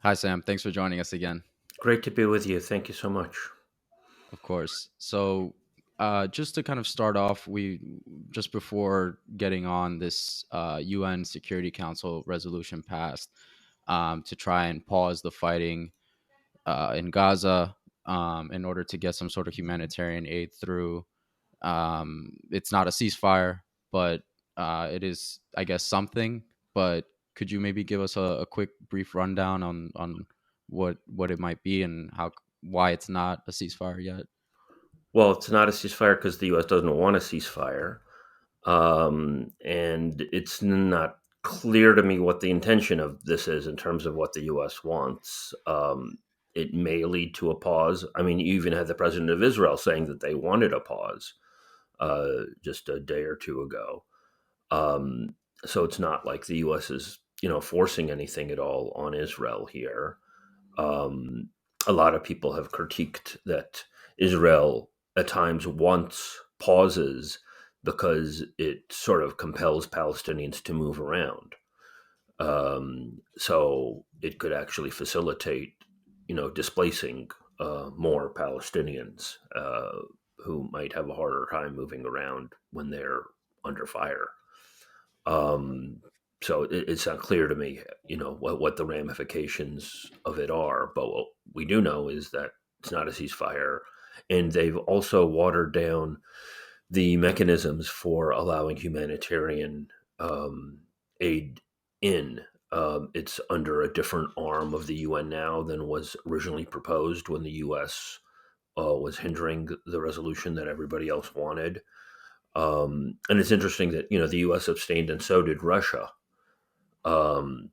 Hi, Sam. Thanks for joining us again. Great to be with you. Thank you so much. Of course. Just to kind of start off, we just before getting on this UN Security Council resolution passed to try and pause the fighting in Gaza in order to get some sort of humanitarian aid through. It's not a ceasefire, but it is, I guess, something. But could you maybe give us a quick, brief rundown on what it might be and how why it's not a ceasefire yet? Well, it's not a ceasefire because the U.S. doesn't want a ceasefire. And it's not clear to me what the intention of this is in terms of what the U.S. wants. It may lead to a pause. I mean, you even had the president of Israel saying that they wanted a pause just a day or two ago. Um, so it's not like the U.S. is, forcing anything at all on Israel here. Um, a lot of people have critiqued that Israel at times wants pauses because it sort of compels Palestinians to move around. So it could actually facilitate, displacing more Palestinians who might have a harder time moving around when they're under fire. Um, so it's not clear to me, what the ramifications of it are. But what we do know is that it's not a ceasefire, and they've also watered down the mechanisms for allowing humanitarian aid in. It's under a different arm of the UN now than was originally proposed when the U.S. Was hindering the resolution that everybody else wanted. And it's interesting that the U.S. abstained, and so did Russia, um,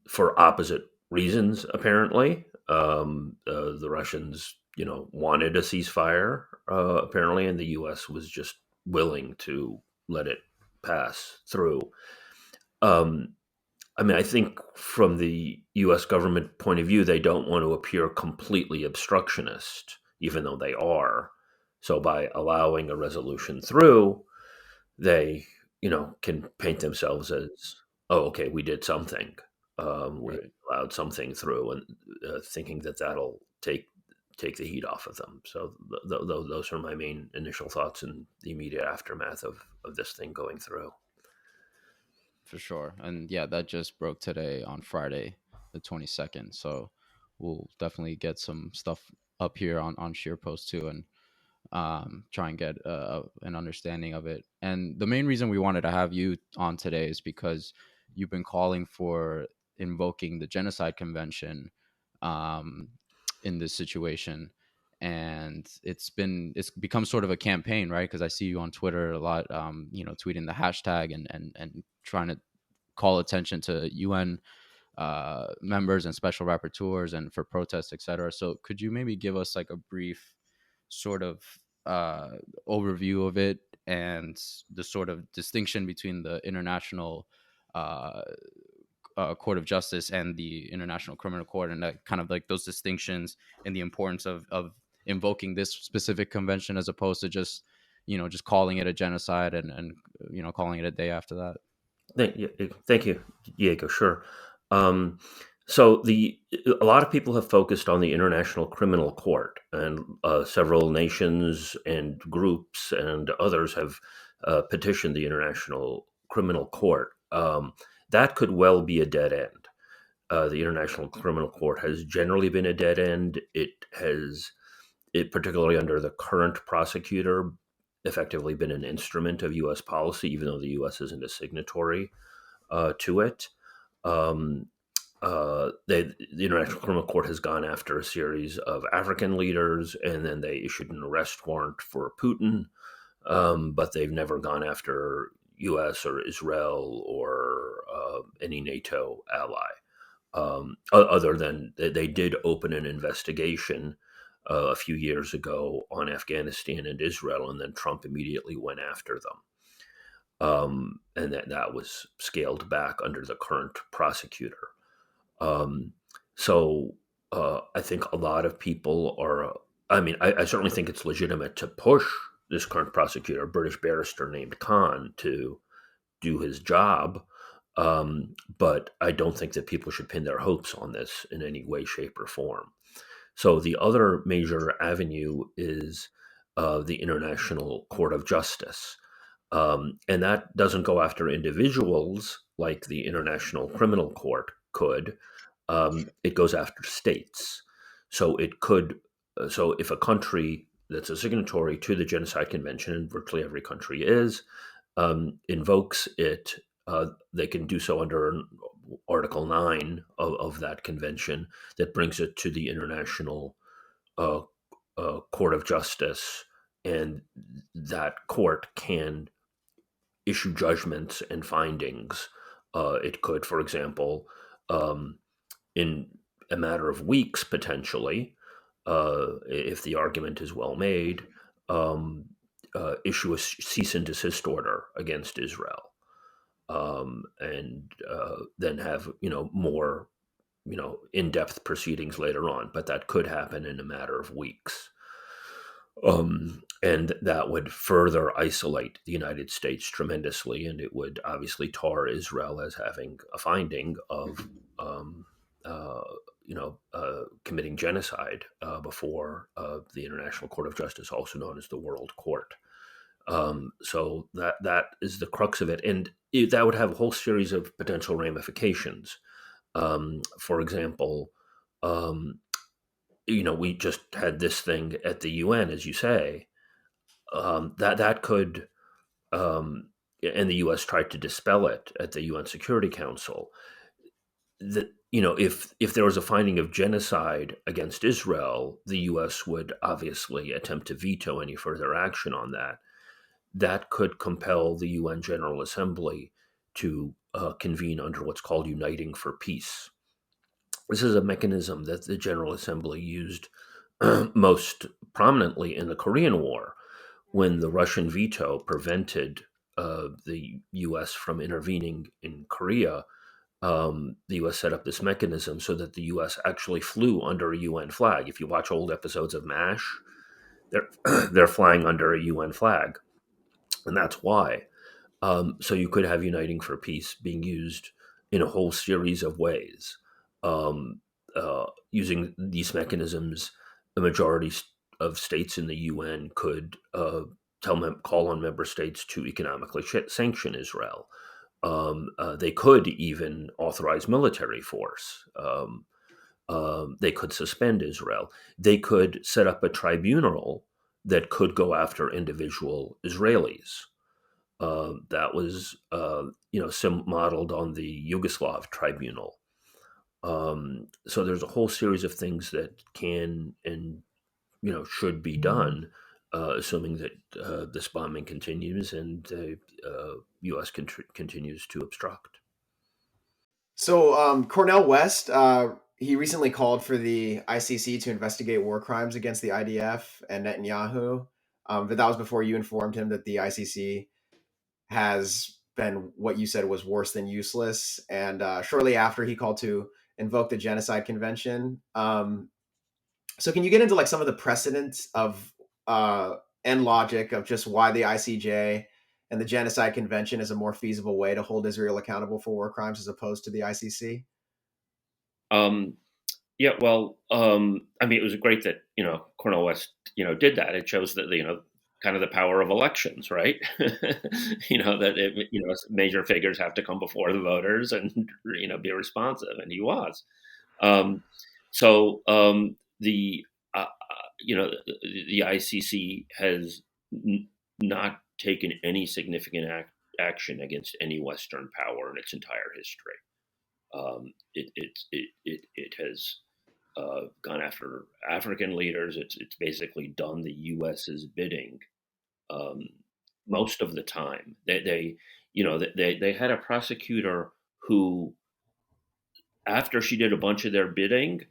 for opposite reasons. Apparently, the Russians, wanted a ceasefire, apparently, and the U.S. was just willing to let it pass through. Um, I mean, I think from the U.S. government point of view, they don't want to appear completely obstructionist, even though they are. So by allowing a resolution through, they can paint themselves as, oh, okay, we did something. We Right. allowed something through, and thinking that that'll take the heat off of them. So those are my main initial thoughts in the immediate aftermath of this thing going through. For sure. And yeah, that just broke today on Friday, the 22nd. So we'll definitely get some stuff up here on SharePost too, and try and get an understanding of it. And the main reason we wanted to have you on today is because you've been calling for invoking the Genocide Convention um, in this situation. And it's become sort of a campaign, right? Because I see you on Twitter a lot, tweeting the hashtag and trying to call attention to UN members and special rapporteurs and for protests, etc. So could you maybe give us like a brief sort of overview of it and the sort of distinction between the international uh, Court of Justice and the International Criminal Court, and that kind of like those distinctions and the importance of invoking this specific convention as opposed to just just calling it a genocide and calling it a day after that. Thank you, Diego. Sure. Um, so a lot of people have focused on the International Criminal Court, and several nations and groups and others have petitioned the International Criminal Court. That could well be a dead end. The International Criminal Court has generally been a dead end. Particularly under the current prosecutor, effectively been an instrument of U.S. policy, even though the U.S. isn't a signatory to it. Um, the International Criminal Court has gone after a series of African leaders, and then they issued an arrest warrant for Putin, but they've never gone after U.S. or Israel or any NATO ally. Other than they did open an investigation a few years ago on Afghanistan and Israel, and then Trump immediately went after them. And that was scaled back under the current prosecutor. Um, so I think a lot of people are. I mean, I certainly think it's legitimate to push this current prosecutor, a British barrister named Khan, to do his job. But I don't think that people should pin their hopes on this in any way, shape, or form. So the other major avenue is the International Court of Justice. And that doesn't go after individuals like the International Criminal Court could. It goes after states. So it could. So if a country that's a signatory to the Genocide Convention, and virtually every country is, invokes it, they can do so under Article 9 of that convention that brings it to the International uh, Court of Justice. And that court can issue judgments and findings. It could, for example, um, in a matter of weeks, potentially, if the argument is well made, um, issue a cease and desist order against Israel, and then have more in-depth proceedings later on. But that could happen in a matter of weeks. And that would further isolate the United States tremendously, and it would obviously tar Israel as having a finding of, um, uh, committing genocide before the International Court of Justice, also known as the World Court. So that is the crux of it, and that would have a whole series of potential ramifications. For example, um, we just had this thing at the UN, as you say, that could, um, and the U.S. tried to dispel it at the UN Security Council. That if there was a finding of genocide against Israel, the U.S. would obviously attempt to veto any further action on that. That could compel the UN General Assembly to convene under what's called Uniting for Peace. This is a mechanism that the General Assembly used most prominently in the Korean War, when the Russian veto prevented the U.S. from intervening in Korea. The U.S. set up this mechanism so that the U.S. actually flew under a UN flag. If you watch old episodes of MASH, they're they're flying under a UN flag, and that's why. So you could have Uniting for Peace being used in a whole series of ways. Um, Using these mechanisms, the majority of states in the UN could call on member states to economically sanction Israel. They could even authorize military force. They could suspend Israel. They could set up a tribunal that could go after individual Israelis. That was, modeled on the Yugoslav tribunal. So there's a whole series of things that can and should be done, assuming that this bombing continues and the U.S. continues to obstruct. So Cornel West, he recently called for the ICC to investigate war crimes against the IDF and Netanyahu. But that was before you informed him that the ICC has been what you said was worse than useless. And shortly after, he called to invoke the Genocide Convention. So can you get into like some of the precedents of and logic of just why the ICJ and the Genocide Convention is a more feasible way to hold Israel accountable for war crimes as opposed to the ICC? Um, yeah, well, I mean, it was great that Cornel West did that. It shows that kind of the power of elections, right? That major figures have to come before the voters and be responsive, and he was. Um, so the the ICC has not taken any significant action against any Western power in its entire history. It has gone after African leaders. It's basically done the U.S.'s bidding um, most of the time. They had a prosecutor who, after she did a bunch of their bidding,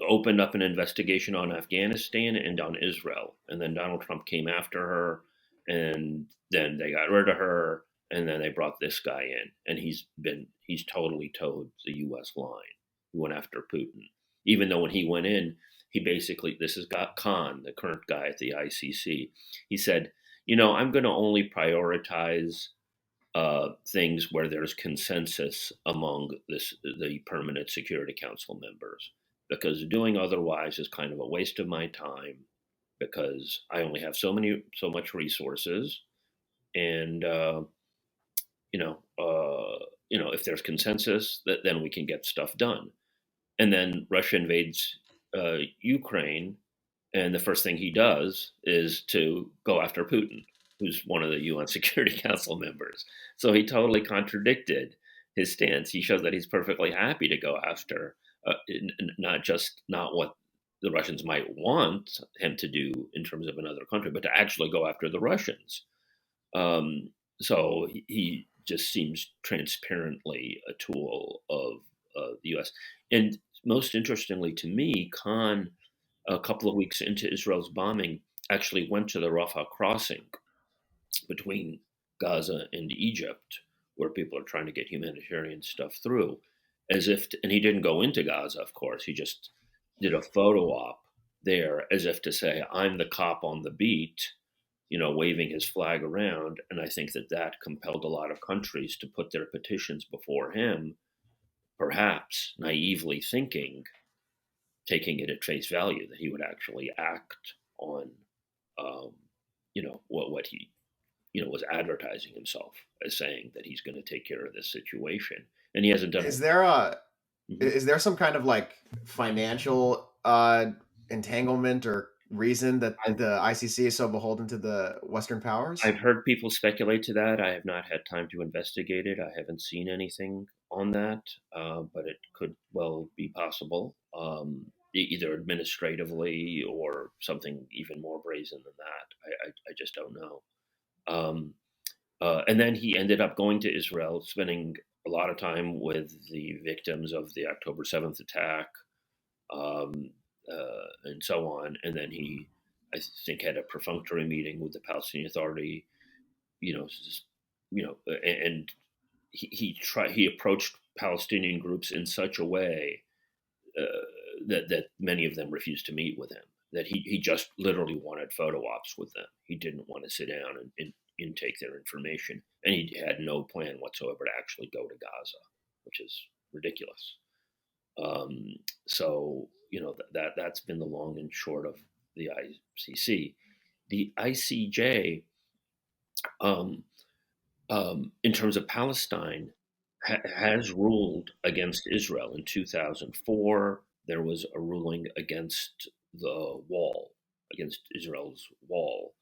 opened up an investigation on Afghanistan and on Israel, and then Donald Trump came after her, and then they got rid of her, and then they brought this guy in, and he's totally towed the U.S. line. He went after Putin, even though when he went in, he basically, this has got Khan, the current guy at the ICC. He said, I'm going to only prioritize things where there's consensus among the Permanent Security Council members, because doing otherwise is kind of a waste of my time, because I only have so much resources, and you know, if there's consensus, then we can get stuff done. And then Russia invades Ukraine, and the first thing he does is to go after Putin, who's one of the UN Security Council members. So he totally contradicted his stance. He showed that he's perfectly happy to go after not what the Russians might want him to do in terms of another country, but to actually go after the Russians. So he just seems transparently a tool of the U.S. And most interestingly to me, Khan, a couple of weeks into Israel's bombing, actually went to the Rafah crossing between Gaza and Egypt, where people are trying to get humanitarian stuff through, and he didn't go into Gaza, of course. He just did a photo op there, as if to say, "I'm the cop on the beat," waving his flag around. And I think that compelled a lot of countries to put their petitions before him, perhaps naively taking it at face value, that he would actually act on, what he, was advertising himself as saying, that he's going to take care of this situation, and he hasn't done Is it. there a Mhm. is there some kind of like financial entanglement or reason that I've, the ICC is so beholden to the Western powers? I've heard people speculate to that. I have not had time to investigate it. I haven't seen anything on that, but it could well be possible, either administratively or something even more brazen than that. I just don't know. Um, and then he ended up going to Israel, spending a lot of time with the victims of the October 7th attack, um, and so on. And then he, I think, had a perfunctory meeting with the Palestinian Authority, and he approached Palestinian groups in such a way that many of them refused to meet with him. That he just literally wanted photo ops with them. He didn't want to sit down and intake their information, and he had no plan whatsoever to actually go to Gaza, which is ridiculous. So that's been the long and short of the ICC. The ICJ, um, in terms of Palestine, has ruled against Israel. In 2004, there was a ruling against the wall, against Israel's wall,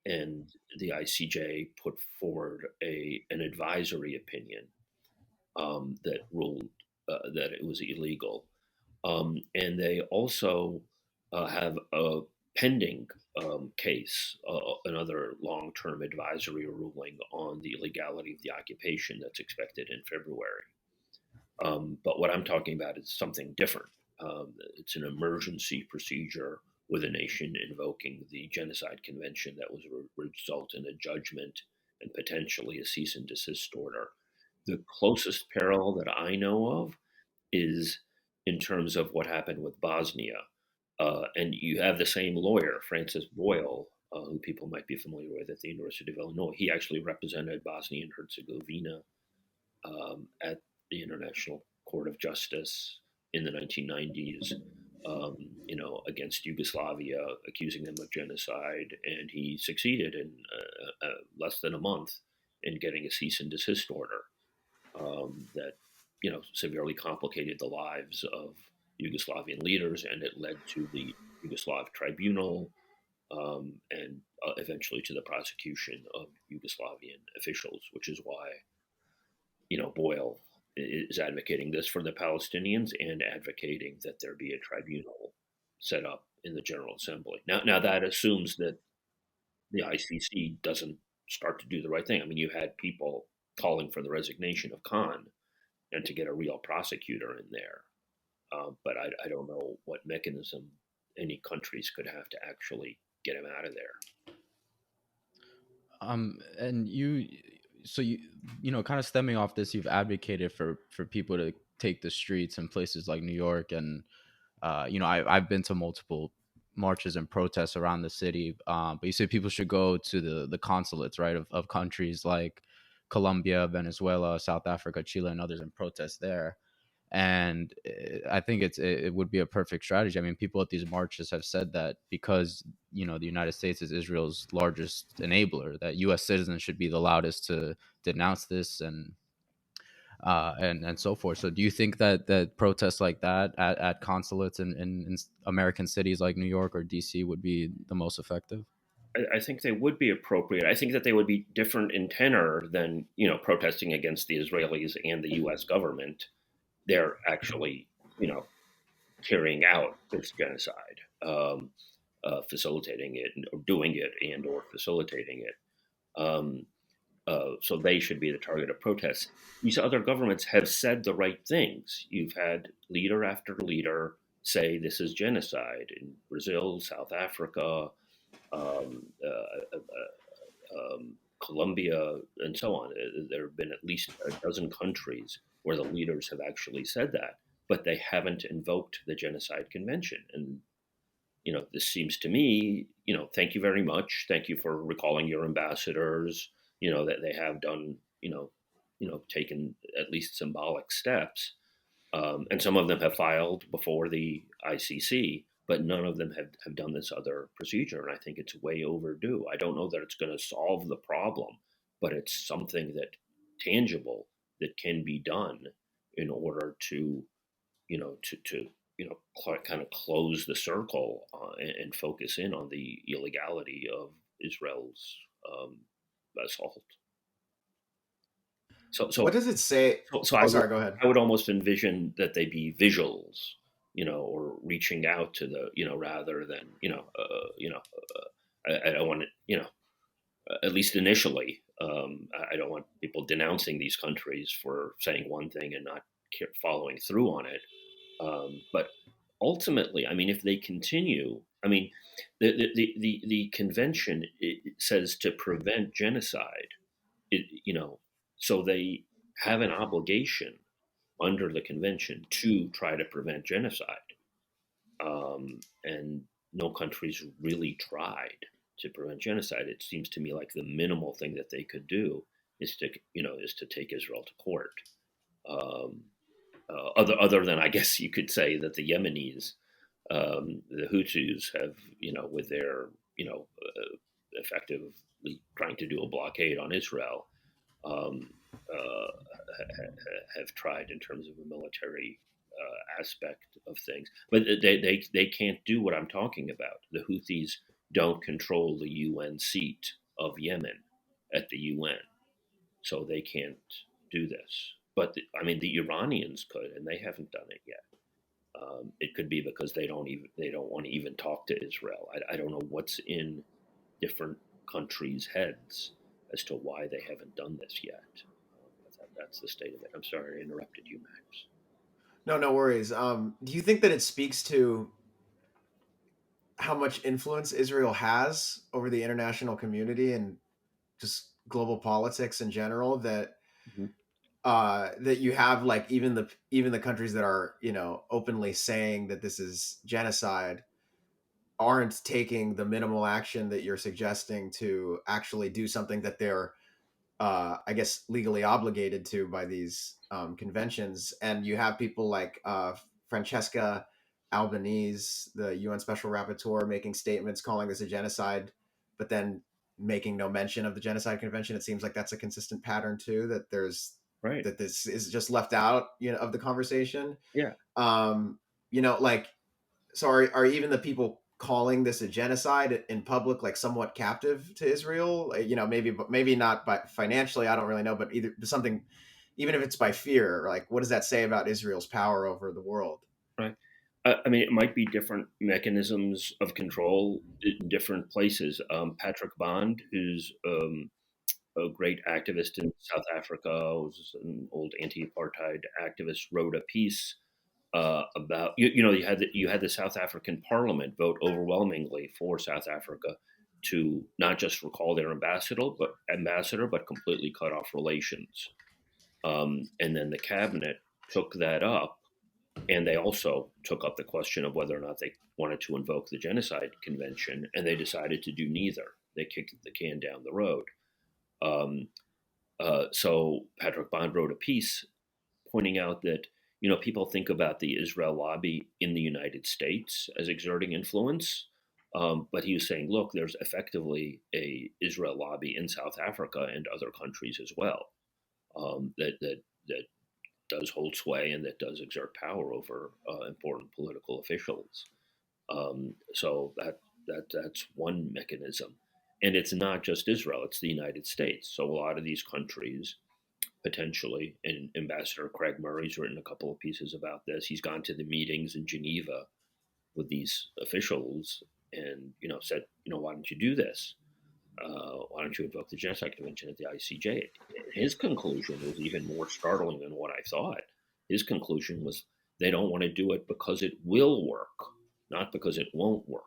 and the ICJ put forward an advisory opinion that ruled that it was illegal. And they also have a pending case, another long term advisory ruling on the illegality of the occupation that's expected in February. But what I'm talking about is something different. It's an emergency procedure with a nation invoking the Genocide Convention that was result in a judgment and potentially a cease and desist order. The closest parallel that I know of is in terms of what happened with Bosnia. And you have the same lawyer, Francis Boyle, who people might be familiar with at the University of Illinois. He actually represented Bosnia and Herzegovina at the International Court of Justice in the 1990s, against Yugoslavia, accusing them of genocide. And he succeeded in less than a month in getting a cease and desist order that severely complicated the lives of Yugoslavian leaders, and it led to the Yugoslav tribunal, and eventually to the prosecution of Yugoslavian officials, which is why Boyle is advocating this for the Palestinians and advocating that there be a tribunal set up in the General Assembly. Now that assumes that the ICC doesn't start to do the right thing. I mean, you had people calling for the resignation of Khan and to get a real prosecutor in there. But I don't know what mechanism any countries could have to actually get him out of there. And kind of stemming off this, you've advocated for people to take the streets in places like New York, and I've been to multiple marches and protests around the city. But you say people should go to the consulates, right, of countries like Colombia, Venezuela, South Africa, Chile, and others in protest there. And I think it would be a perfect strategy. I mean, people at these marches have said that because the United States is Israel's largest enabler, that U.S. citizens should be the loudest to denounce this and so forth. So, do you think that protests like that at consulates in American cities like New York or D.C. would be the most effective? I think they would be appropriate. I think that they would be different in tenor than protesting against the Israelis and the U.S. government. They're actually carrying out this genocide, facilitating it, or doing it, and or facilitating it. So they should be the target of protests. These other governments have said the right things. You've had leader after leader say this is genocide in Brazil, South Africa, um, uh, Colombia, and so on. There have been at least a dozen countries where the leaders have actually said that, but they haven't invoked the Genocide Convention. And this seems to me, thank you very much. Thank you for recalling your ambassadors. That they have done, taken at least symbolic steps. And some of them have filed before the ICC, but none of them have done this other procedure. And I think it's way overdue. I don't know that it's going to solve the problem, but it's something that tangible that can be done in order to, kind of close the circle and focus in on the illegality of Israel's assault. So What does it say? so Oh, sorry. Go ahead. I would almost envision that they be visuals, or reaching out to the, rather than, I don't want to, at least initially, I don't want people denouncing these countries for saying one thing and not following through on it. But ultimately, I mean, if they continue, I mean, the convention, it says to prevent genocide, it, so they have an obligation under the convention to try to prevent genocide. And no country's really tried to prevent genocide. It seems to me like the minimal thing that they could do is to take Israel to court. Um, other than, I guess you could say that the Yemenis, the Houthis, have, with their, effectively trying to do a blockade on Israel, um, have tried in terms of a military aspect of things, but they can't do what I'm talking about. The Houthis don't control the UN seat of Yemen at the UN, so they can't do this. But I mean, the Iranians could, and they haven't done it yet. It could be because they don't want to even talk to Israel. I don't know what's in different countries' heads as to why they haven't done this yet. That's the state of it. I'm sorry I interrupted you, Max. No worries. Do you think that it speaks to how much influence Israel has over the international community and just global politics in general, that Mm-hmm. that you have, like, even the countries that are openly saying that this is genocide aren't taking the minimal action that you're suggesting to actually do something that they're I guess legally obligated to by these conventions. And you have people like Francesca Albanese, the UN Special Rapporteur, making statements calling this a genocide, but then making no mention of the Genocide Convention. It seems like that's a consistent pattern too. Right. That this is just left out, of the conversation. Yeah. Like, so are even the people calling this a genocide in public like somewhat captive to Israel? Maybe not, but financially, I don't really know, but either something, even if it's by fear, like, what does that say about Israel's power over the world? Right. I mean, it might be different mechanisms of control in different places. Patrick Bond, who's a great activist in South Africa, was an old anti-apartheid activist, wrote a piece about you had the South African Parliament vote overwhelmingly for South Africa to not just recall their ambassador, but completely cut off relations. And then the cabinet took that up, and they also took up the question of whether or not they wanted to invoke the Genocide Convention, and they decided to do neither. They kicked the can down the road. Um, So Patrick Bond wrote a piece pointing out that people think about the Israel lobby in the United States as exerting influence, but he was saying, look, there's effectively a Israel lobby in South Africa and other countries as well, that does hold sway and that does exert power over important political officials. So that's one mechanism, and it's not just Israel; it's the United States. So a lot of these countries potentially, and Ambassador Craig Murray's written a couple of pieces about this. He's gone to the meetings in Geneva with these officials and said, why don't you do this? Why don't you invoke the Genocide Convention at the ICJ? His conclusion was even more startling than what I thought. His conclusion was they don't want to do it because it will work, not because it won't work.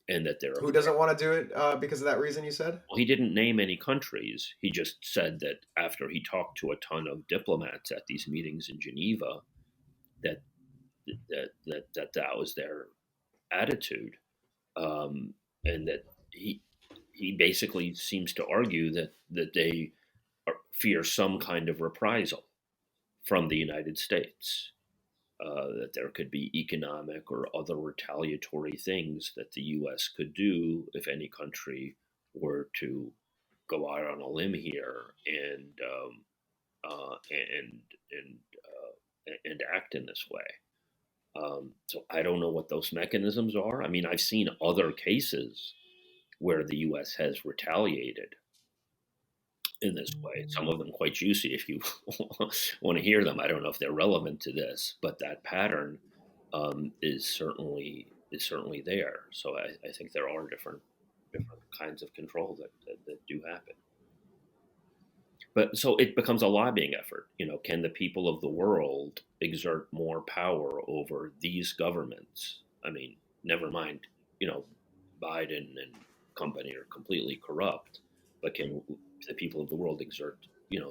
And that they're Who doesn't want to do it because of that reason you said? well, he didn't name any countries. He just said that after he talked to a ton of diplomats at these meetings in Geneva, that that was their attitude, and that he basically seems to argue that they fear some kind of reprisal from the United States. That there could be economic or other retaliatory things that the U.S. could do if any country were to go out on a limb here and and act in this way. So I don't know what those mechanisms are. I mean, I've seen other cases where the U.S. has retaliated in this way. Some of them quite juicy if you want to hear them. I don't know if they're relevant to this, but that pattern is certainly there. So I think there are different kinds of control that do happen. But so it becomes a lobbying effort. Can the people of the world exert more power over these governments? I mean, never mind, Biden and company are completely corrupt, but can the people of the world exert,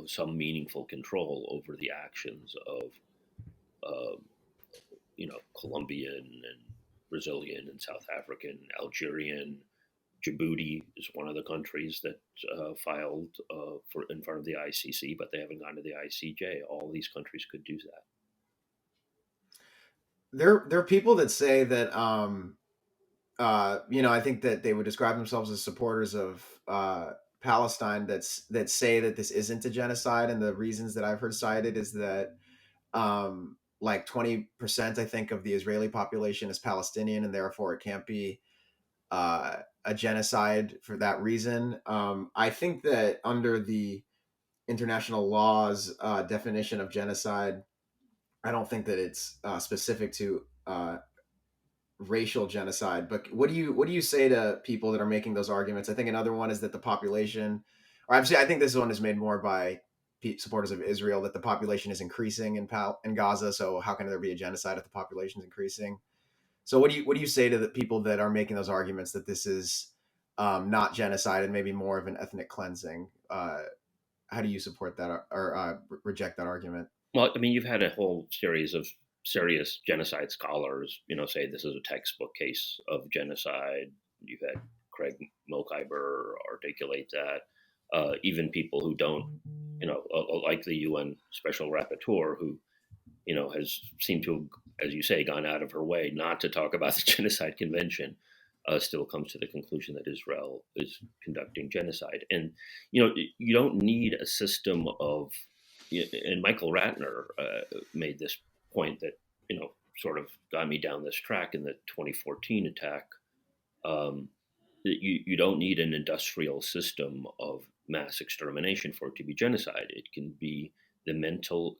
some meaningful control over the actions of, uh, Colombian and Brazilian and South African, Algerian, Djibouti is one of the countries that filed for in front of the ICC, but they haven't gone to the ICJ. All these countries could do that. There are people that say that I think that they would describe themselves as supporters of Palestine that say that this isn't a genocide, and the reasons that I've heard cited is that like 20%, I think, of the Israeli population is Palestinian, and therefore it can't be a genocide for that reason. I think that under the international law's definition of genocide, I don't think that it's specific to racial genocide. But what do you say to people that are making those arguments? I think another one is that the population, or obviously, I think this one is made more by supporters of Israel, that the population is increasing in Gaza. So how can there be a genocide if the population is increasing? So what do you say to the people that are making those arguments that this is not genocide and maybe more of an ethnic cleansing? How do you support that or reject that argument? Well, I mean, you've had a whole series of serious genocide scholars, say this is a textbook case of genocide. You've had Craig Mokhiber articulate that. Even people who don't, like the UN Special Rapporteur, who has seemed to, as you say, gone out of her way not to talk about the Genocide Convention, still comes to the conclusion that Israel is conducting genocide. And you don't need a system of. And Michael Ratner made this point that sort of got me down this track in the 2014 attack. That you don't need an industrial system of mass extermination for it to be genocide. It can be the mental.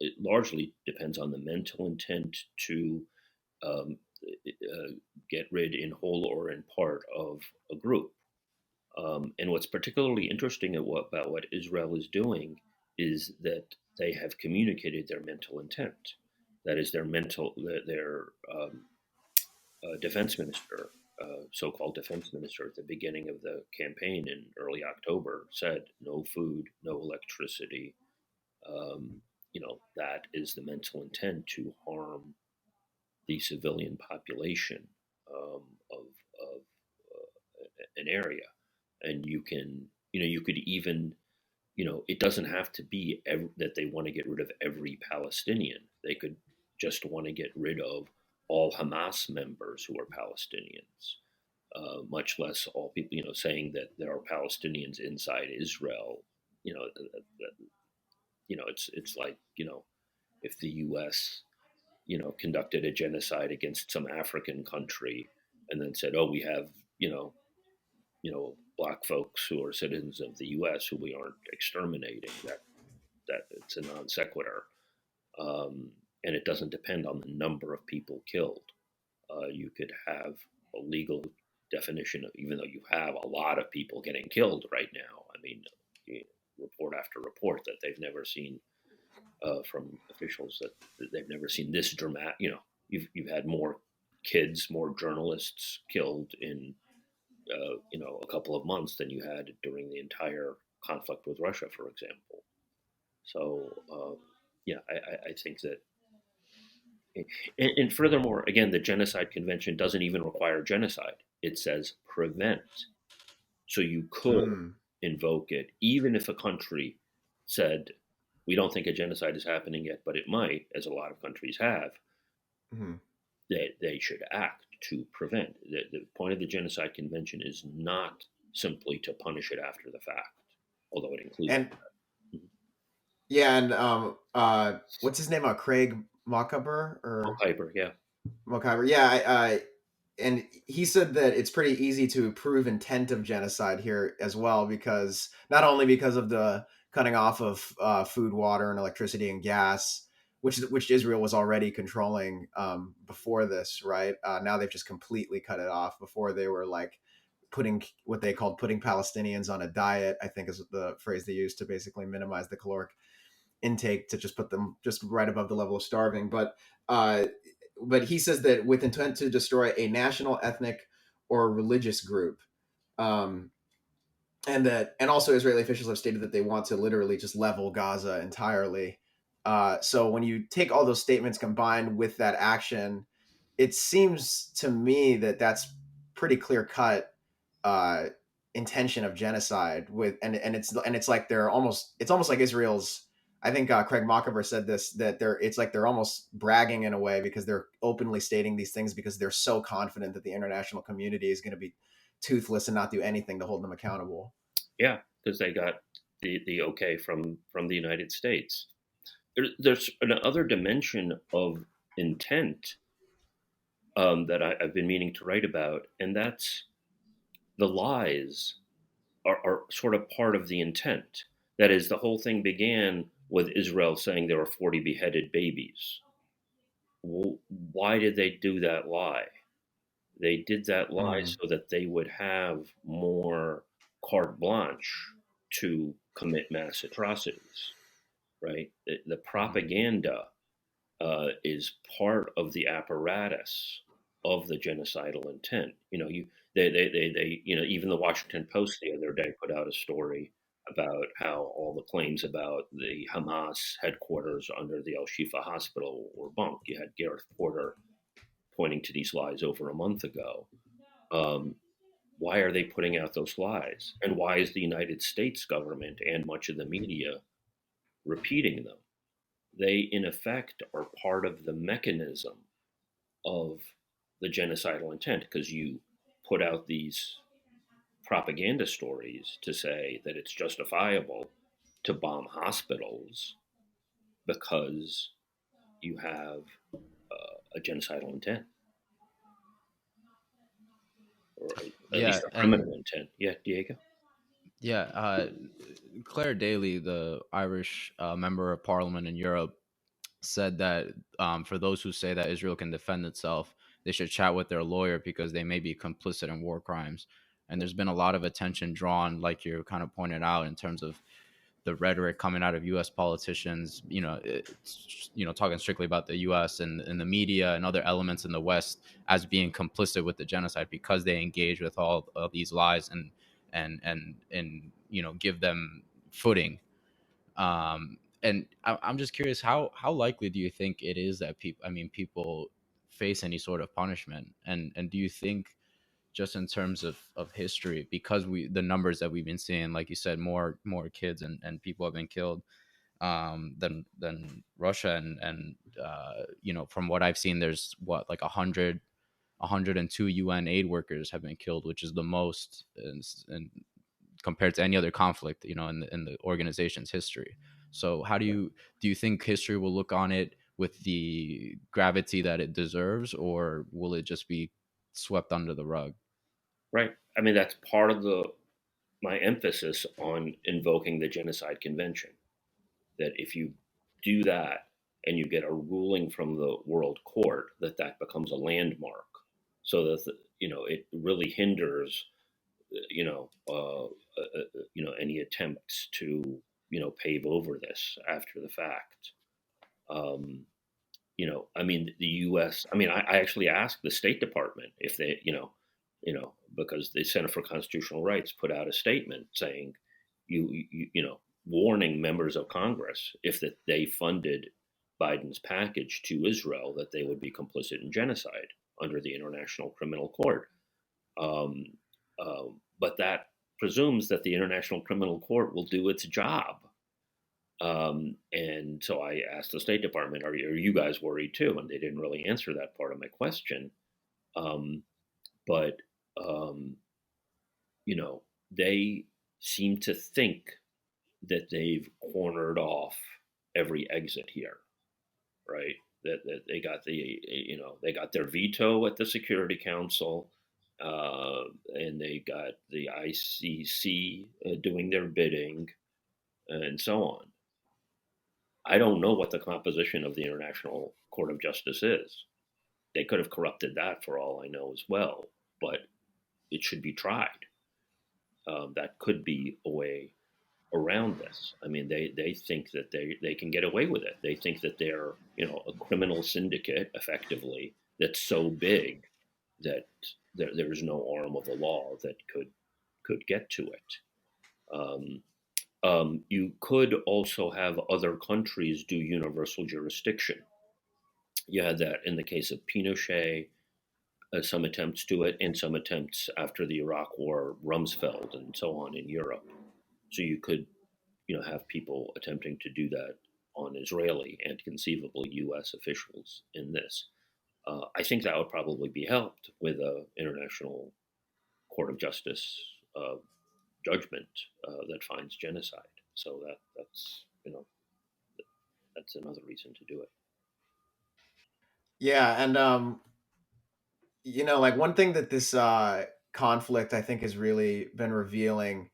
It largely depends on the mental intent to um, get rid in whole or in part of a group. And what's particularly interesting about what Israel is doing is that they have communicated their mental intent. That is, their defense minister, so-called defense minister, at the beginning of the campaign in early October said, "No food, no electricity." That is the mental intent to harm the civilian population of an area, and you can you could even, it doesn't have to be that they want to get rid of every Palestinian. They could just want to get rid of all Hamas members who are Palestinians, much less all people, saying that there are Palestinians inside Israel. It's like, if the U.S., conducted a genocide against some African country and then said, oh, we have, you know, black folks who are citizens of the U.S. who we aren't exterminating. That it's a non sequitur, and it doesn't depend on the number of people killed. You could have a legal definition of, even though you have a lot of people getting killed right now. I mean, report after report that they've never seen, from officials, that they've never seen this dramatic. You've had more kids, more journalists killed in a couple of months than you had during the entire conflict with Russia, for example. So yeah, I think that, and furthermore, again, the Genocide Convention doesn't even require genocide. It says prevent. So you could Mm, invoke it, even if a country said, we don't think a genocide is happening yet, but it might, as a lot of countries have, mhm. that they should act to prevent. The point of the Genocide Convention is not simply to punish it after the fact, although it includes And that. Mhm. yeah, and what's his name? Craig Mockaber Oh, or Piper, yeah. Mockaber? Yeah, and he said that it's pretty easy to prove intent of genocide here as well, because not only because of the cutting off of food, water, and electricity and gas, which Israel was already controlling before this, right? Now they've just completely cut it off. Before they were like putting what they called putting Palestinians on a diet, I think is the phrase they used to basically minimize the caloric intake, to just put them just right above the level of starving. Uh, but he says that with intent to destroy a national, ethnic, or religious group, um, and also Israeli officials have stated that they want to literally just level Gaza entirely. So when you take all those statements combined with that action, it seems to me that that's pretty clear cut uh, intention of genocide. With and it's like it's almost like Israel's. I think Craig Mockaber said this, that it's like they're almost bragging in a way, because they're openly stating these things because they're so confident that the international community is going to be toothless and not do anything to hold them accountable. Yeah, because they got the okay from the United States. There's another dimension of intent, that I've been meaning to write about, and that's the lies are sort of part of the intent. That is, the whole thing began with Israel saying there were 40 beheaded babies. Why did they do that lie? They did that lie Mm, so that they would have more carte blanche to commit mass atrocities, right? The mhm, propaganda is part of the apparatus of the genocidal intent. Even the Washington Post the other day put out a story about how all the claims about the Hamas headquarters under the Al Shifa hospital were bunk. You had Gareth Porter pointing to these lies over a month ago. Um, why are they putting out those lies? And why is the United States government and much of the media repeating them? They, in effect, are part of the mechanism of the genocidal intent, because you put out these propaganda stories to say that it's justifiable to bomb hospitals because you have a genocidal intent, or at Yeah, least a and criminal intent. Yeah, Diego? yeah, Claire Daly, the Irish member of parliament in Europe, said that for those who say that Israel can defend itself, they should chat with their lawyer because they may be complicit in war crimes. And there's been a lot of attention drawn, like you kind of pointed out, in terms of the rhetoric coming out of U.S. politicians. Talking strictly about the U.S. and the media and other elements in the West as being complicit with the genocide because they engage with all of these lies and give them footing. And I'm just curious, how likely do you think it is that people face any sort of punishment? And do you think just in terms of history, because the numbers that we've been seeing, like you said, more kids and people have been killed than Russia, and from what I've seen, there's what, like 102 UN aid workers have been killed, which is the most in compared to any other conflict, in the organization's history. So how do you think history will look on it with the gravity that it deserves, or will it just be swept under the rug? Right. I mean, that's part of my emphasis on invoking the Genocide Convention. That if you do that and you get a ruling from the World Court, that becomes a landmark, so that it really hinders any attempts to pave over this after the fact. I mean, the U.S. I mean, I actually asked the State Department if they, because the Center for Constitutional Rights put out a statement saying, warning members of Congress if that they funded Biden's package to Israel, that they would be complicit in genocide under the International Criminal Court. Um, but that presumes that the International Criminal Court will do its job. And so I asked the State Department, are you guys worried too? And they didn't really answer that part of my question. But, they seem to think that they've cornered off every exit here, right? That they got they got their veto at the Security Council, and they got the ICC doing their bidding, and so on. I don't know what the composition of the International Court of Justice is. They could have corrupted that for all I know as well, but it should be tried. That could be a way around this. I mean, they think that they can get away with it. They think that they're a criminal syndicate effectively that's so big that there's no arm of the law that could get to it. You could also have other countries do universal jurisdiction. You had that in the case of Pinochet, some attempts to it, and some attempts after the Iraq War, Rumsfeld, and so on in Europe. So you could, have people attempting to do that on Israeli and conceivably U.S. officials in this. I think that would probably be helped with a international Court of Justice judgment that finds genocide. So that's another reason to do it. Yeah, and like one thing that this conflict I think has really been revealing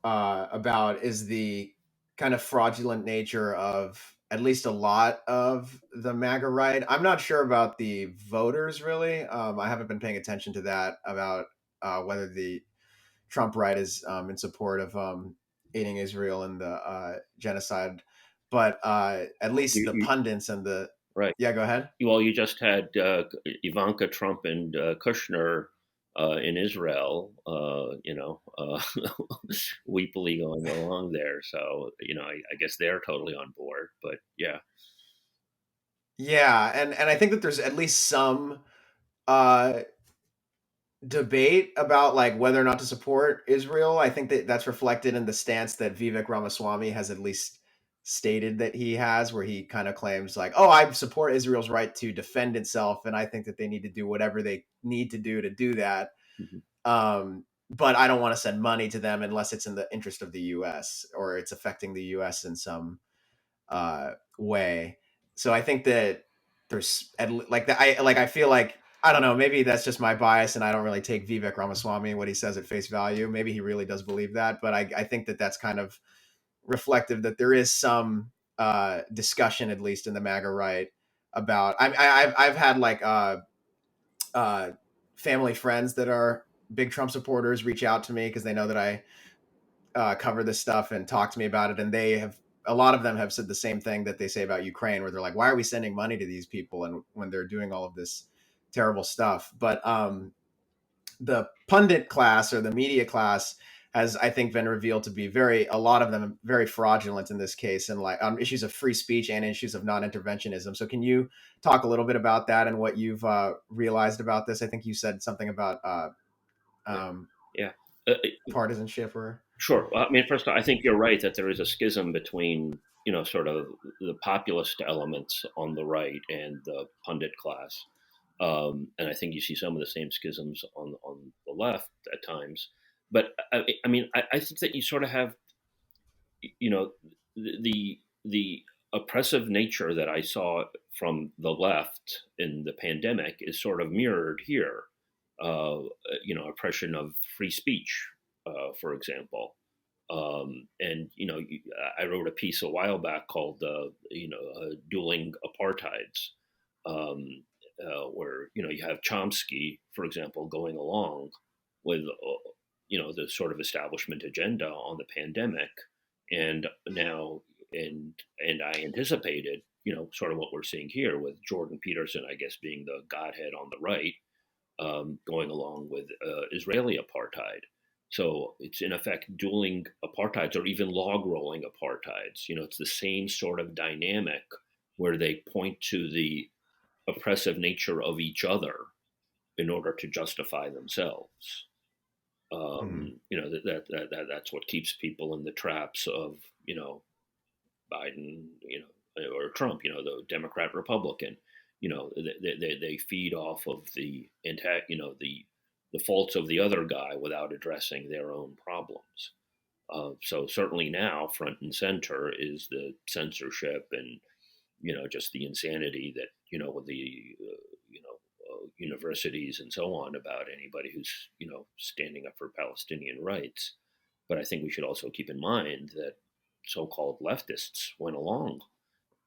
about is the kind of fraudulent nature of at least a lot of the MAGA right. I'm not sure about the voters really. I haven't been paying attention to that about whether the Trump right is in support of aiding Israel in the genocide, but at least the You pundits and the right. yeah. Go ahead. Well, you just had Ivanka Trump and Kushner in Israel, weepily going along there. So, I guess they're totally on board. But yeah. Yeah, and I think that there's at least some uh, debate about like whether or not to support Israel. I think that that's reflected in the stance that Vivek Ramaswamy has at least stated that he has, where he kind of claims like, "Oh, I support Israel's right to defend itself, and I think that they need to do whatever they need to do that. Mhm. But I don't want to send money to them unless it's in the interest of the U.S. or it's affecting the U.S. in some way." So I think that there's like that. I feel like I don't know. Maybe that's just my bias, and I don't really take Vivek Ramaswamy what he says at face value. Maybe he really does believe that, but I think that that's kind of reflective that there is some discussion, at least in the MAGA right, about. I've had like family friends that are big Trump supporters reach out to me because they know that I cover this stuff and talk to me about it, and they have a lot of them have said the same thing that they say about Ukraine, where they're like, "Why are we sending money to these people?" And when they're doing all of this terrible stuff, but the pundit class or the media class has, I think, been revealed to be a lot of them very fraudulent in this case, and like on issues of free speech and issues of non-interventionism. So, can you talk a little bit about that and what you've realized about this? I think you said something about um, Yeah. Uh, partisanship or. Sure. Well, I mean, first, I think you're right that there is a schism between, sort of the populist elements on the right and the pundit class. And I think you see some of the same schisms on the left at times. But I mean, I think that you sort of have, you know, the oppressive nature that I saw from the left in the pandemic is sort of mirrored here. Oppression of free speech, for example. And I wrote a piece a while back called "Dueling Apartheids," where you have Chomsky, for example, going along with the sort of establishment agenda on the pandemic, and now and I anticipated sort of what we're seeing here with Jordan Peterson, I guess, being the godhead on the right, going along with Israeli apartheid. So it's in effect dueling apartheids or even log rolling apartheids. It's the same sort of dynamic where they point to the oppressive nature of each other in order to justify themselves. Mm-hmm. That's what keeps people in the traps of Biden, or Trump, the Democrat Republican. They feed off of the faults of the other guy without addressing their own problems. So certainly now, front and center is the censorship and just the insanity that with the universities and so on about anybody who's standing up for Palestinian rights. But I think we should also keep in mind that so-called leftists went along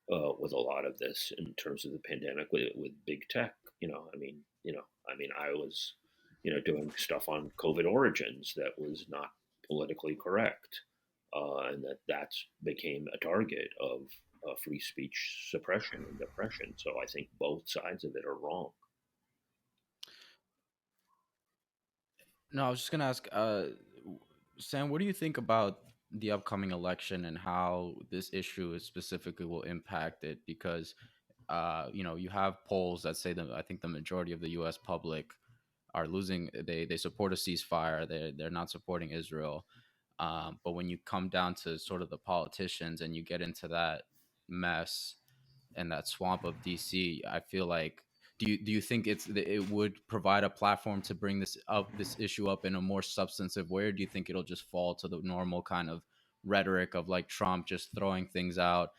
with a lot of this in terms of the pandemic with big tech. I was, doing stuff on COVID origins that was not politically correct, and that became a target of free speech suppression and oppression. So I think both sides of it are wrong. No, I was just gonna ask, Sam, what do you think about the upcoming election and how this issue is specifically will impact it? Because, you have polls that say that I think the majority of the U.S. public are losing. They support a ceasefire. They're not supporting Israel. But when you come down to sort of the politicians and you get into that mess and that swamp of DC, I feel like do you think it would provide a platform to bring this issue up in a more substantive way, or do you think it'll just fall to the normal kind of rhetoric of like Trump just throwing things out?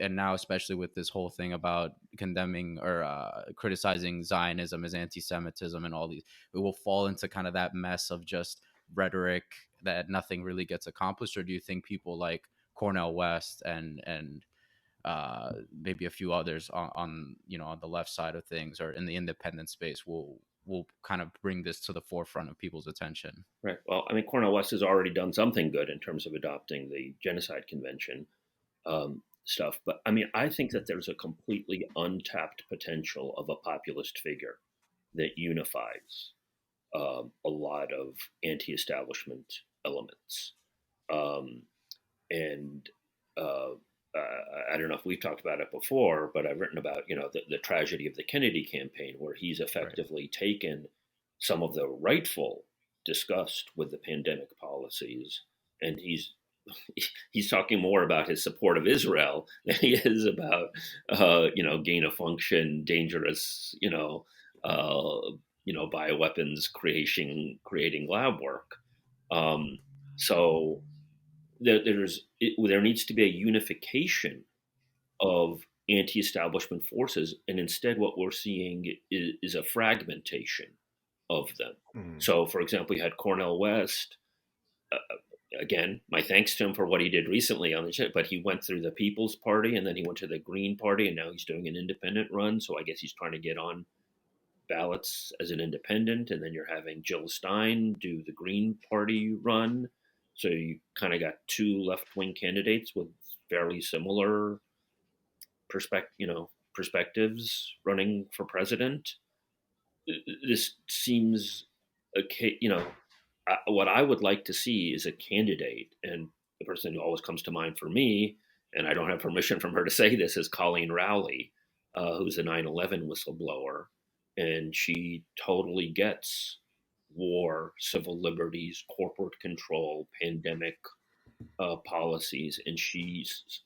And now, especially with this whole thing about condemning or criticizing Zionism as anti-Semitism and all these, it will fall into kind of that mess of just rhetoric that nothing really gets accomplished? Or do you think people like Cornel West and maybe a few others on the left side of things or in the independent space will kind of bring this to the forefront of people's attention? Right. Well, I mean, Cornel West has already done something good in terms of adopting the Genocide Convention stuff. But I mean, I think that there's a completely untapped potential of a populist figure that unifies a lot of anti-establishment elements. Um, and I don't know if we've talked about it before, but I've written about the tragedy of the Kennedy campaign, where he's effectively right. taken some of the rightful disgust with the pandemic policies, and he's talking more about his support of Israel than he is about gain of function, dangerous bioweapons creating lab work. So there needs to be a unification of anti-establishment forces, and instead what we're seeing is a fragmentation of them. Mm. So, for example, you had Cornel West. Again, my thanks to him for what he did recently on the show, but he went through the People's Party, and then he went to the Green Party, and now he's doing an independent run. So I guess he's trying to get on ballots as an independent, and then you're having Jill Stein do the Green Party run. So you kind of got two left-wing candidates with fairly similar perspectives running for president. This seems what I would like to see is a candidate, and the person who always comes to mind for me, and I don't have permission from her to say this, is Colleen Rowley, who's a 9/11 whistleblower, and she totally gets war, civil liberties, corporate control, pandemic policies, and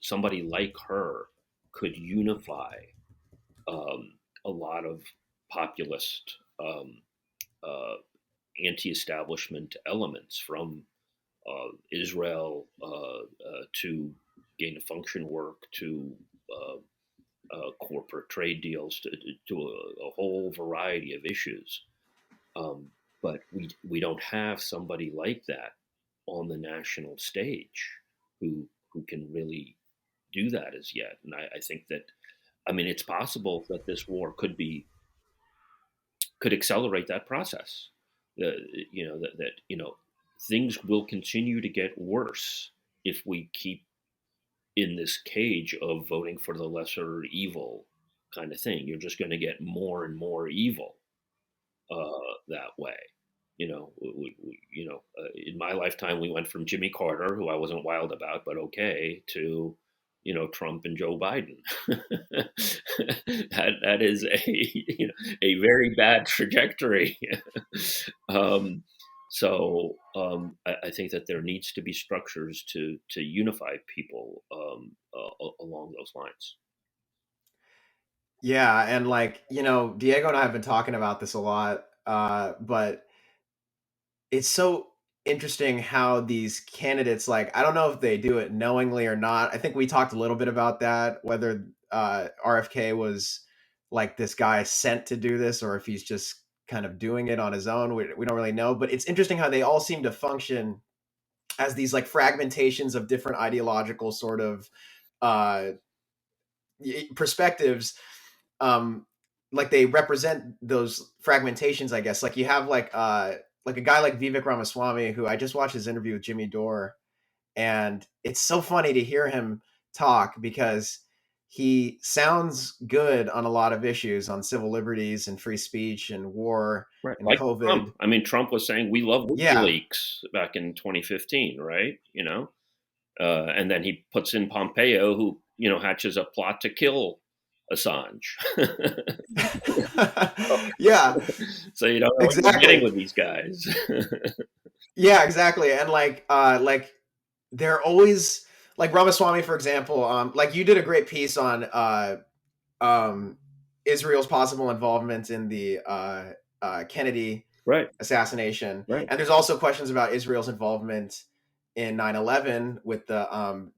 somebody like her could unify a lot of populist uh, anti-establishment elements from Israel to gain of function work to corporate trade deals to a whole variety of issues. Um, but we don't have somebody like that on the national stage who can really do that as yet. And I think that, I mean, it's possible that this war could accelerate that process. That things will continue to get worse if we keep in this cage of voting for the lesser evil kind of thing. You're just going to get more and more evil that way. In my lifetime, we went from Jimmy Carter, who I wasn't wild about, but okay, to Trump and Joe Biden. that is a very bad trajectory. I think that there needs to be structures to unify people along those lines. Yeah, and Diego and I have been talking about this a lot, but it's so interesting how these candidates, I don't know if they do it knowingly or not. I think we talked a little bit about that, whether RFK was this guy sent to do this or if he's just kind of doing it on his own. We don't really know, but it's interesting how they all seem to function as these fragmentations of different ideological sort of uh, perspectives. They represent those fragmentations, I guess. You have a guy like Vivek Ramaswamy, who I just watched his interview with Jimmy Dore, and it's so funny to hear him talk because he sounds good on a lot of issues, on civil liberties and free speech and war right. and Like COVID. Trump. I mean, Trump was saying we love WikiLeaks back in 2015, right? And then he puts in Pompeo, who hatches a plot to kill Assange. Yeah. So you don't know what you're getting with these guys. Yeah, exactly. And they're always Ramaswamy, for example. You did a great piece on Israel's possible involvement in the Kennedy assassination. Right. And there's also questions about Israel's involvement in 9/11 with the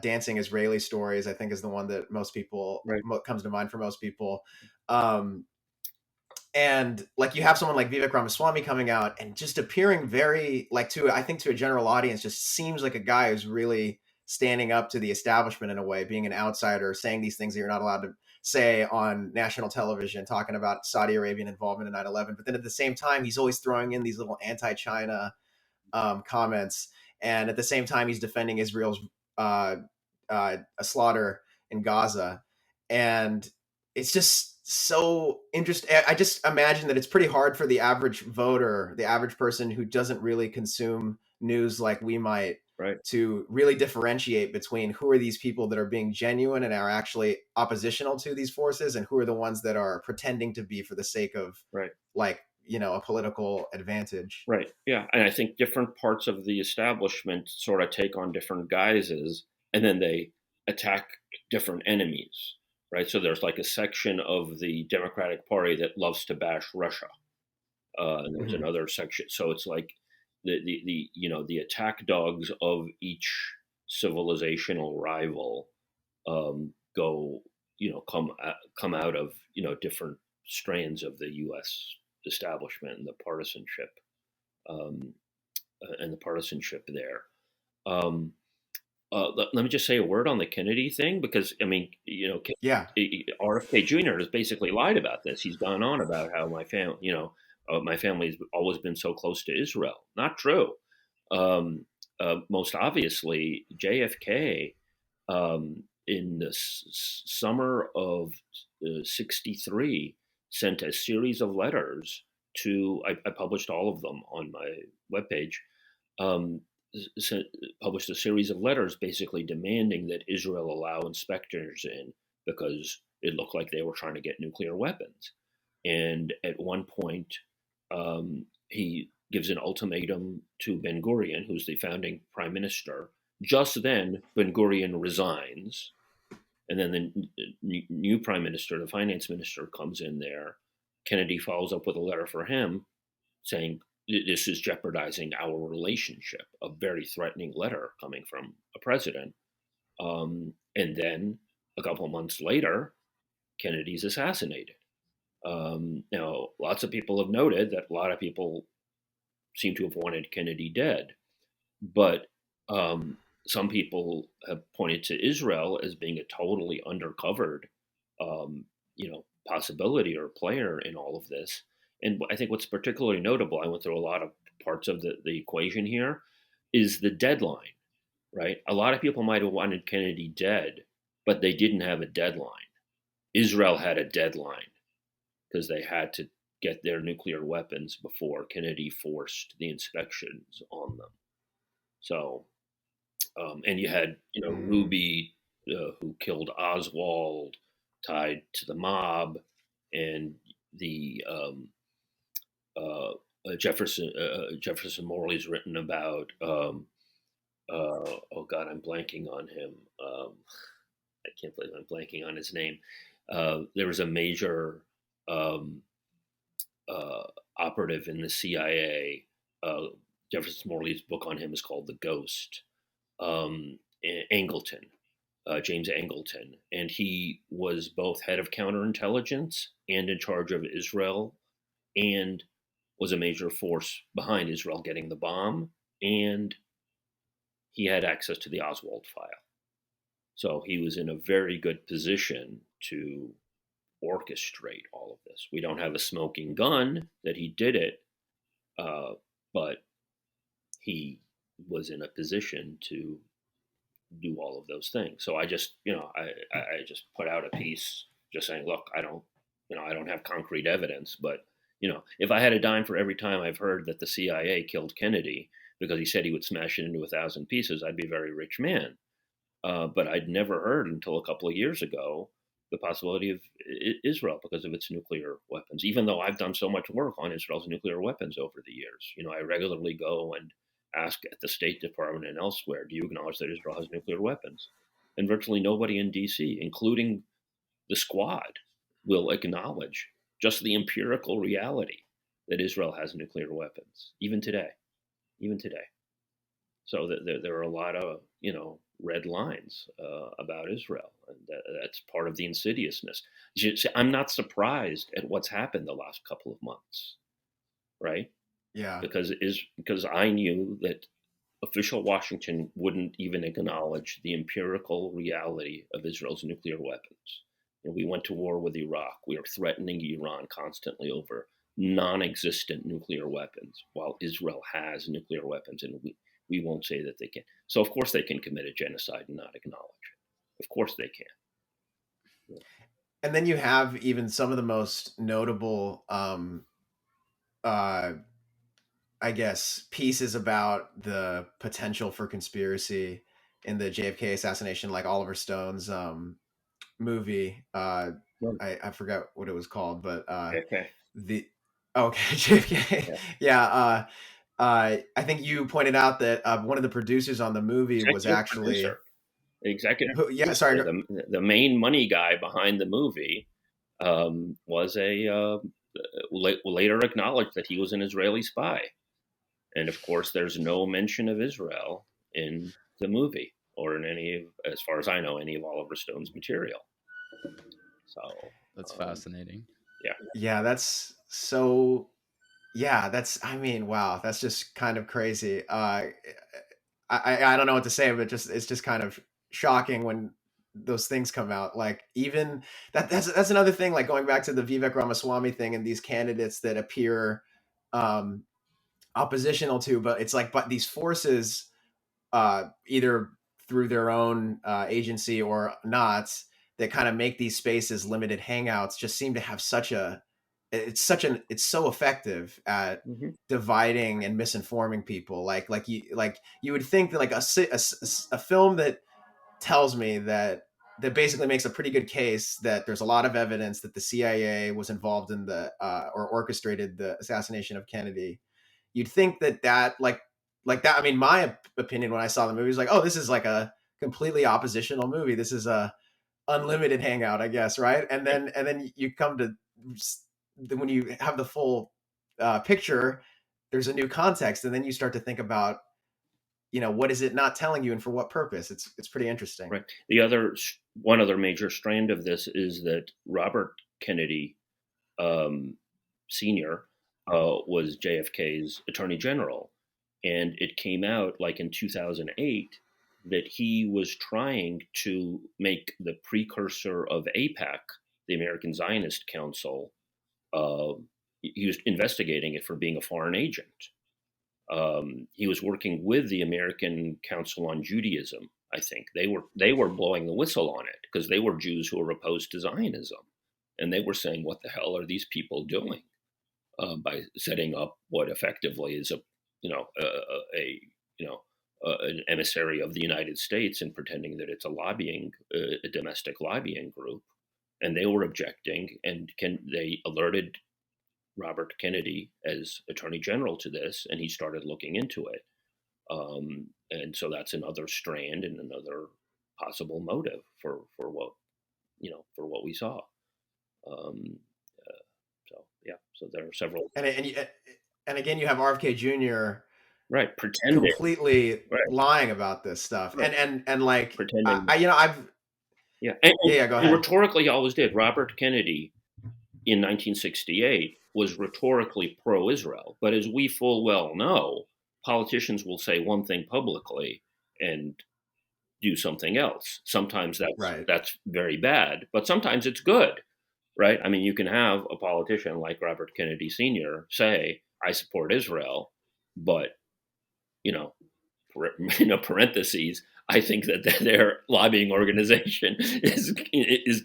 dancing Israeli stories, I think is the one that most people comes to mind for most people. And you have someone like Vivek Ramaswamy coming out and just appearing very to a general audience, just seems like a guy who's really standing up to the establishment in a way, being an outsider, saying these things that you're not allowed to say on national television, talking about Saudi Arabian involvement in 9/11. But then at the same time, he's always throwing in these little anti-China comments. And at the same time, he's defending Israel's slaughter in Gaza. And it's just so interesting. I just imagine that it's pretty hard for the average voter, the average person who doesn't really consume news like we might, to really differentiate between who are these people that are being genuine and are actually oppositional to these forces, and who are the ones that are pretending to be for the sake of a political advantage. Right. Yeah. And I think different parts of the establishment sort of take on different guises, and then they attack different enemies. Right. So there's a section of the Democratic Party that loves to bash Russia. And there's another section. So it's the attack dogs of each civilizational rival come out of different strands of the U.S. establishment and the partisanship there. Let me just say a word on the Kennedy thing, because RFK Jr. has basically lied about this. He's gone on about how my family has always been so close to Israel. Not true. Most obviously, JFK in the summer of '63 sent a series of letters to. I published all of them on my webpage. Published a series of letters basically demanding that Israel allow inspectors in, because it looked like they were trying to get nuclear weapons. And at one point, He gives an ultimatum to Ben Gurion, who's the founding prime minister. Just then, Ben Gurion resigns, and then the new prime minister, the finance minister, comes in there. Kennedy follows up with a letter for him saying, this is jeopardizing our relationship, a very threatening letter coming from a president. And then a couple of months later, Kennedy's assassinated. Now, lots of people have noted that a lot of people seem to have wanted Kennedy dead, but some people have pointed to Israel as being a totally undercovered, possibility or player in all of this. And I think what's particularly notable, I went through a lot of parts of the equation here, is the deadline, right? A lot of people might have wanted Kennedy dead, but they didn't have a deadline. Israel had a deadline because they had to get their nuclear weapons before Kennedy forced the inspections on them. So, and you had, Ruby, who killed Oswald, tied to the mob, and the Jefferson Morley's written about. Oh God, I'm blanking on him. I can't believe I'm blanking on his name. There was a major operative in the CIA. Jefferson Morley's book on him is called The Ghost. Angleton, James Angleton, and he was both head of counterintelligence and in charge of Israel, and was a major force behind Israel getting the bomb, and he had access to the Oswald file. So he was in a very good position to orchestrate all of this. We don't have a smoking gun that he did it, but he was in a position to do all of those things. So I just, I just put out a piece just saying, look, I don't have concrete evidence, but if I had a dime for every time I've heard that the CIA killed Kennedy because he said he would smash it into 1,000 pieces, I'd be a very rich man. But I'd never heard until a couple of years ago the possibility of Israel because of its nuclear weapons, even though I've done so much work on Israel's nuclear weapons over the years. I regularly go and ask at the State Department and elsewhere, do you acknowledge that Israel has nuclear weapons? And virtually nobody in DC, including the squad, will acknowledge just the empirical reality that Israel has nuclear weapons, even today. So there are a lot of, red lines about Israel, and that's part of the insidiousness. I'm not surprised at what's happened the last couple of months, right? Yeah. Because I knew that official Washington wouldn't even acknowledge the empirical reality of Israel's nuclear weapons. And we went to war with Iraq. We are threatening Iran constantly over non-existent nuclear weapons, while Israel has nuclear weapons, and we won't say that they can. So of course they can commit a genocide and not acknowledge it. Of course they can. Yeah. And then you have even some of the most notable, I guess, pieces about the potential for conspiracy in the JFK assassination, like Oliver Stone's movie. I forgot what it was called, but Okay. JFK. Yeah. I think you pointed out that one of the producers on the movie was actually executive. Yeah, sorry. The main money guy behind the movie was later acknowledged that he was an Israeli spy, and of course, there's no mention of Israel in the movie or in as far as I know, any of Oliver Stone's material. So that's fascinating. Yeah, that's so. Yeah, wow, that's just kind of crazy. I don't know what to say, but it's just kind of shocking when those things come out. Like, even that's another thing. Like, going back to the Vivek Ramaswamy thing and these candidates that appear oppositional to, but it's like, but these forces, either through their own agency or not, that kind of make these spaces limited hangouts, just seem to have it's so effective at dividing and misinforming people. Like you would think that, like a film that tells me that that basically makes a pretty good case that there's a lot of evidence that the CIA was involved in the or orchestrated the assassination of Kennedy. You'd think that like that. I mean, my opinion when I saw the movie was like, oh, this is like a completely oppositional movie. This is a unlimited hangout, I guess, right? And then you come to when you have the full picture, there's a new context, and then you start to think about, what is it not telling you and for what purpose. It's pretty interesting. Right. One other major strand of this is that Robert Kennedy Sr. Was JFK's Attorney General, and it came out like in 2008 that he was trying to make the precursor of AIPAC, the American Zionist Council. He was investigating it for being a foreign agent. He was working with the American Council on Judaism. I think they were blowing the whistle on it because they were Jews who were opposed to Zionism, and they were saying, "What the hell are these people doing by setting up what effectively is an emissary of the United States and pretending that it's a domestic lobbying group?" And they were objecting, and they alerted Robert Kennedy as Attorney General to this, and he started looking into it. And so that's another strand and another possible motive for what we saw. So there are several. And again, you have RFK Jr. right pretending completely lying about this stuff, right. and like pretending. Yeah, go ahead. Rhetorically, he always did. Robert Kennedy in 1968 was rhetorically pro-Israel, but as we full well know, politicians will say one thing publicly and do something else. Sometimes that's very bad, but sometimes it's good, right? I mean, you can have a politician like Robert Kennedy Sr. say, "I support Israel," but parentheses, I think that their lobbying organization is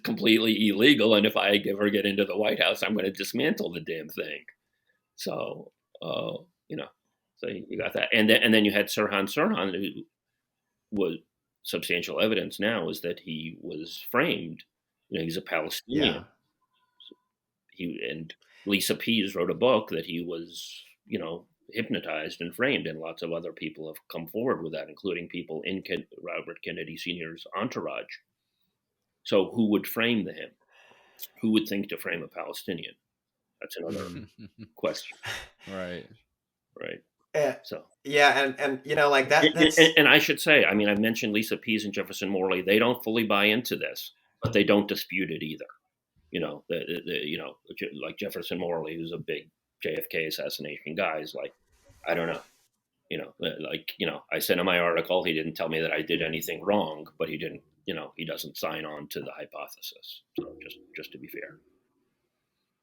completely illegal, and if I ever get into the White House, I'm going to dismantle the damn thing. So, so you got that, and then you had Sirhan Sirhan, who was substantial evidence now is that he was framed. He's a Palestinian. And Lisa Pease wrote a book that he was, hypnotized and framed, and lots of other people have come forward with that, including people in Robert Kennedy Sr.'s entourage. So who would frame him? Who would think to frame a Palestinian? That's another question. Right. So and like that. And I should say, I mean, I've mentioned Lisa Pease and Jefferson Morley. They don't fully buy into this, but they don't dispute it either. Like Jefferson Morley, who's a big JFK assassination guy, is like, I don't know. I sent him my article. He didn't tell me that I did anything wrong, but he didn't, he doesn't sign on to the hypothesis. So just to be fair.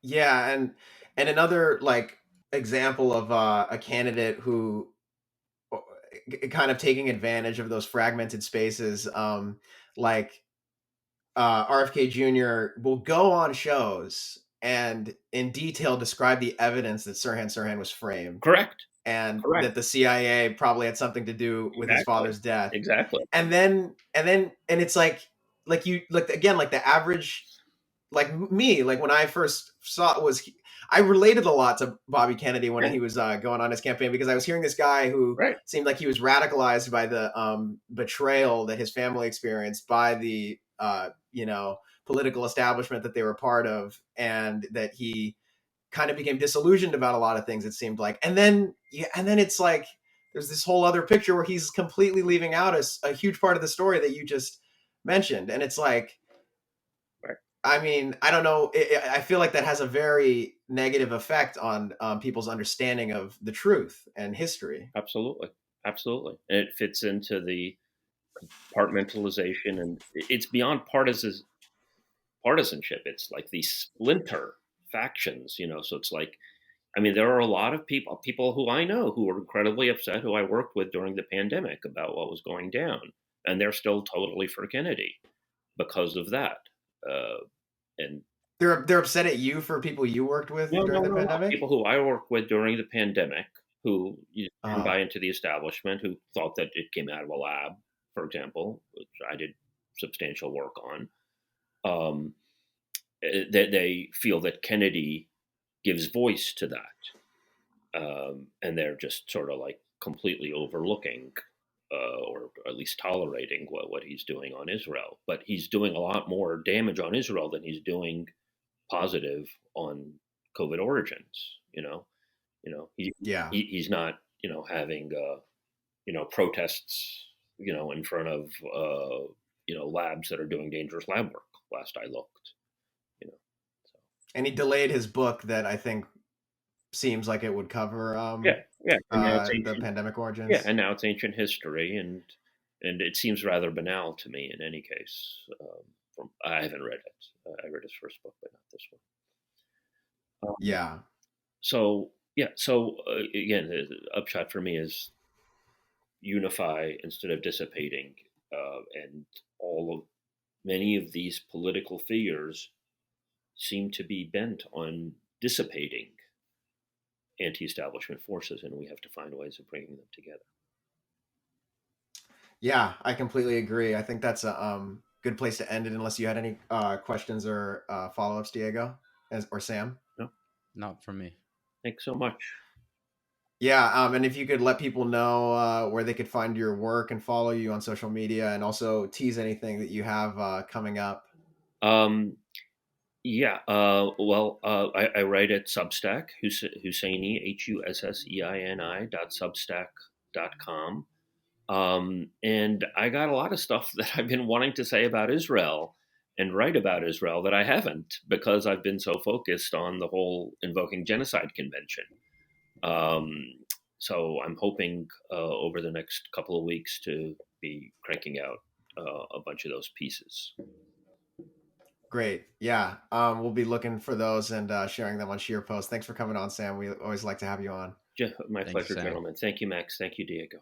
Yeah. And another like example of a candidate who kind of taking advantage of those fragmented spaces, like RFK Jr. will go on shows and in detail describe the evidence that Sirhan Sirhan was framed. Correct. And that the CIA probably had something to do with his father's death. Exactly. And it's like you like again, like the average, like me, like when I first saw it I related a lot to Bobby Kennedy when he was going on his campaign, because I was hearing this guy who seemed like he was radicalized by the betrayal that his family experienced by the political establishment that they were part of, and that he kind of became disillusioned about a lot of things, it seemed like. And then it's like there's this whole other picture where he's completely leaving out a huge part of the story that you just mentioned. And it's like, I mean, I don't know. I feel like that has a very negative effect on people's understanding of the truth and history. Absolutely. And it fits into the compartmentalization, and it's beyond partisanship. It's like these splinter factions, so it's like, I mean, there are a lot of people who I know who are incredibly upset, who I worked with during the pandemic about what was going down, and they're still totally for Kennedy because of that. And they're upset at you for people you worked with during the pandemic? People who I worked with during the pandemic who didn't buy into the establishment, who thought that it came out of a lab, for example, which I did substantial work on. They feel that Kennedy gives voice to that, and they're just sort of like completely overlooking or at least tolerating what he's doing on Israel. But he's doing a lot more damage on Israel than he's doing positive on COVID origins. Yeah. He's not having protests in front of labs that are doing dangerous lab work. Last I looked, so. And he delayed his book that I think seems like it would cover the pandemic origins. Yeah, and now it's ancient history, and it seems rather banal to me. In any case, I haven't read it. I read his first book, but not this one. Yeah. So again, the upshot for me is unify instead of dissipating, and many of these political figures seem to be bent on dissipating anti-establishment forces, and we have to find ways of bringing them together. Yeah, I completely agree. I think that's a good place to end it, unless you had any questions or follow-ups, Diego or Sam. No, not for me. Thanks so much. Yeah, and if you could let people know where they could find your work and follow you on social media, and also tease anything that you have coming up. Yeah. I write at Substack, Husseini, HUSSEINI.substack.com. And I got a lot of stuff that I've been wanting to say about Israel and write about Israel that I haven't, because I've been so focused on the whole Invoking Genocide Convention. So I'm hoping over the next couple of weeks to be cranking out a bunch of those pieces. Great. Yeah. We'll be looking for those and sharing them on SheerPost. Thanks for coming on, Sam. We always like to have you on. My pleasure, gentlemen. Thank you, Max. Thank you, Diego.